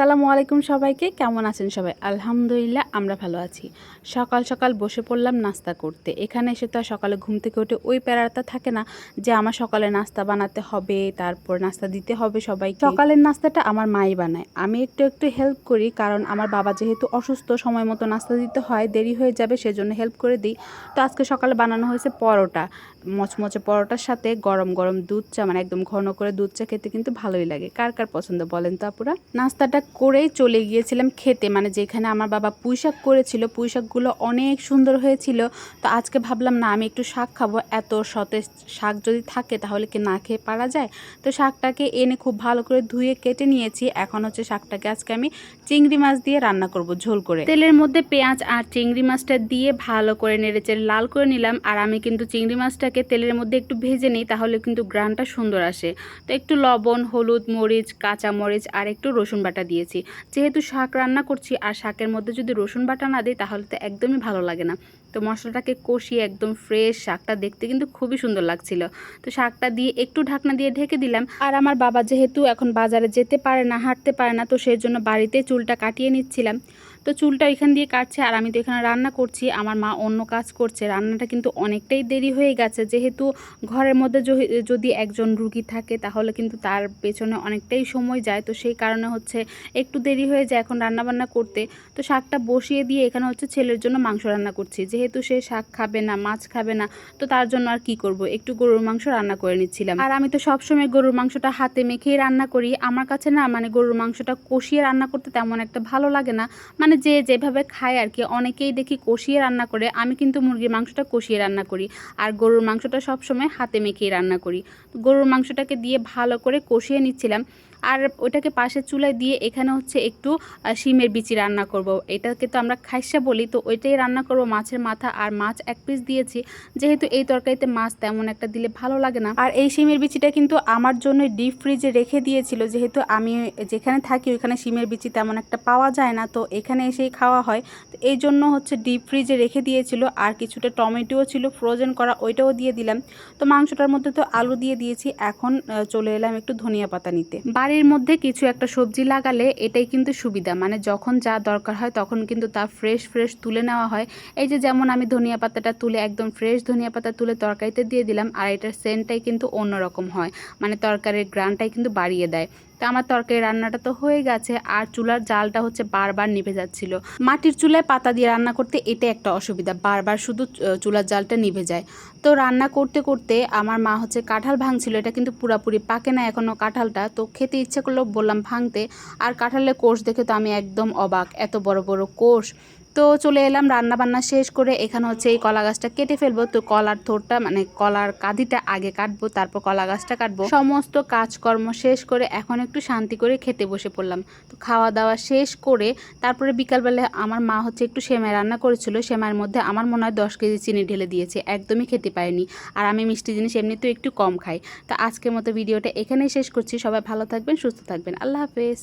আসসালামু আলাইকুম সবাইকে। কেমন আছেন সবাই? আলহামদুলিল্লাহ আমরা ভালো আছি। সকাল সকাল বসে পড়লাম নাস্তা করতে। এখানে এসে তো আর সকালে ঘুম থেকে উঠে ওই প্যারাটা থাকে না যে আমার সকালে নাস্তা বানাতে হবে, তারপর নাস্তা দিতে হবে সবাইকে। সকালের নাস্তাটা আমার মাই বানায়, আমি একটু একটু হেল্প করি, কারণ আমার বাবা যেহেতু অসুস্থ, সময় মতো নাস্তা দিতে হয়, দেরি হয়ে যাবে, সেজন্য হেল্প করে দিই। তো আজকে সকালে বানানো হয়েছে পরোটা, মচমচে পরোটার সাথে গরম গরম দুধ চা, মানে একদম ঘন করে দুধ চা খেতে কিন্তু ভালোই লাগে। কার কার পছন্দ বলেন তো আপুরা? নাস্তাটা করেই চলে গিয়েছিলাম খেতে, মানে যেখানে আমার বাবা পুঁইশাক করেছিল, পুঁইশাকগুলো অনেক সুন্দর হয়েছিল। তো আজকে ভাবলাম না, আমি একটু শাক খাবো, এত সতেজ শাক যদি থাকে তাহলে কি না খেয়ে পারা যায়। তো শাকটাকে এনে খুব ভালো করে ধুয়ে কেটে নিয়েছি। এখন হচ্ছে শাকটাকে আজকে আমি চিংড়ি মাছ দিয়ে রান্না করব ঝোল করে। তেলের মধ্যে পেঁয়াজ আর চিংড়ি মাছটা দিয়ে ভালো করে নেড়েচেড়ে লাল করে নিলাম। আর আমি কিন্তু চিংড়ি মাছটাকে তেলের মধ্যে একটু ভেজে নিই, তাহলে কিন্তু গ্রানটা সুন্দর আসে। তো একটু লবণ, হলুদ, মরিচ, কাঁচা মরিচ আর একটু রসুন বাটা দিয়েছি। যেহেতু শাক রান্না করছি আর শাকের মধ্যে যদি রসুন বাটা না দিই তাহলে তো একদমই ভালো লাগে না। তো মশলাটাকে কষিয়ে একদম ফ্রেশ শাকটা দেখতে কিন্তু খুবই সুন্দর লাগছিল। তো শাকটা দিয়ে একটু ঢাকনা দিয়ে ঢেকে দিলাম। আর আমার বাবা যেহেতু এখন বাজারে যেতে পারে না, হাঁটতে পারে না, তো সেই জন্য বাড়িতে চুলটা কাটিয়ে নিচ্ছিলাম। তো চুলটা এখান দিয়ে কাটছে আর আমি তো এখানে রান্না করছি। আমার মা অন্য কাজ করছে। রান্নাটা কিন্তু অনেকটাই দেরি হয়ে গেছে, যেহেতু ঘরের মধ্যে যদি একজন রুগী থাকে তাহলে কিন্তু তার পেছনে অনেকটাই সময় যায়। তো সেই কারণে হচ্ছে একটু দেরি হয়ে যায় এখন রান্নাবান্না করতে। তো শাকটা বসিয়ে দিয়ে এখানে হচ্ছে ছেলের জন্য মাংস রান্না করছি। যেহেতু সে শাক খাবে না, মাছ খাবে না, তো তার জন্য আর কি করব, একটু গরুর মাংস রান্না করে নিচ্ছিলাম। আর আমি তো সবসময় গরুর মাংসটা হাতে মেখেই রান্না করি। আমার কাছে না, মানে গরুর মাংসটা কষিয়ে রান্না করতে তেমন একটা ভালো লাগে না। মানে যে যেভাবে খায় আর কি, অনেকেই দেখি কষিয়ে রান্না করে, আমি কিন্তু মুরগির মাংসটা কষিয়ে রান্না করি। আর গরুর মাংসটা সবসময় হাতে মেখেই রান্না করি। গরুর মাংসটাকে দিয়ে ভালো করে কষিয়ে নিচ্ছিলাম। আর ওইটাকে পাশের চুলায় দিয়ে এখানে হচ্ছে একটু শিমের বিচি রান্না করব। এটাকে তো আমরা খাইসা বলি, তো ওইটাই রান্না করব। মাছের মাথা আর মাছ এক পিস দিয়েছি, যেহেতু এই তরকারিতে মাছ তেমন একটা দিলে ভালো লাগে না। আর এই শিমের বিচিটা কিন্তু আমার জন্য ডিপ ফ্রিজে রেখে দিয়েছিল, যেহেতু আমি যেখানে থাকি ওইখানে শিমের বিচি তেমন একটা পাওয়া যায় না, তো এখানে এসেই খাওয়া হয়। তো এই জন্য হচ্ছে ডিপ ফ্রিজে রেখে দিয়েছিল। আর কিছুটা টমেটোও ছিল ফ্রোজেন করা, ওইটাও দিয়ে দিলাম। তো মাংসটার মধ্যে তো আলু দিয়ে দিয়েছি। এখন চলে এলাম একটু ধনিয়া পাতা নিতে। বাড়ির মধ্যে কিছু একটা সবজি লাগালে এটাই কিন্তু সুবিধা, মানে যখন যা দরকার হয় তখন কিন্তু তা ফ্রেশ ফ্রেশ তুলে নেওয়া হয়। এই যে যেমন আমি ধনিয়া পাতাটা তুলে একদম ফ্রেশ ধনিয়া পাতা তুলে তরকারিতে দিয়ে দিলাম, আর এটার সেন্টটাই কিন্তু অন্যরকম হয়, মানে তরকারির গ্রানটাই কিন্তু বাড়িয়ে দেয়। তো আমার তরকারি রান্নাটা তো হয়ে গেছে, আর চুলার জালটা হচ্ছে বারবার নিভে যাচ্ছিল। মাটির চুলায় পাতা দিয়ে রান্না করতে এটা একটা অসুবিধা, বারবার শুধু চুলার জালটা নিভে যায়। তো রান্না করতে করতে আমার মা হচ্ছে কাঁঠাল ভাঙছিল। এটা কিন্তু পুরাপুরি পাকে না এখনও কাঁঠালটা, তো খেতে ইচ্ছে করলো, বললাম ভাঙতে। আর কাঁঠালের কোষ দেখে তো আমি একদম অবাক, এত বড় বড় কোষ। তো চলে এলাম রান্না বান্না শেষ করে। এখানে হচ্ছে এই কলা গাছটা কেটে ফেলবো। তো কলার থোরটা, মানে কলার কাঁদিটা আগে কাটবো, তারপর কলা গাছটা কাটবো। সমস্ত কাজকর্ম শেষ করে এখন একটু শান্তি করে খেতে বসে পড়লাম। তো খাওয়া দাওয়া শেষ করে তারপরে বিকালবেলা আমার মা হচ্ছে একটু সেমাই রান্না করেছিল। সেমাইয়ের মধ্যে আমার মনে হয় 10 কেজি চিনি ঢেলে দিয়েছে, একদমই খেতে পারিনি। আর আমি মিষ্টি জিনিস এমনিতেও একটু কম খাই। তো আজকের মতো ভিডিওটা এখানেই শেষ করছি। সবাই ভালো থাকবেন, সুস্থ থাকবেন। আল্লাহ হাফেজ।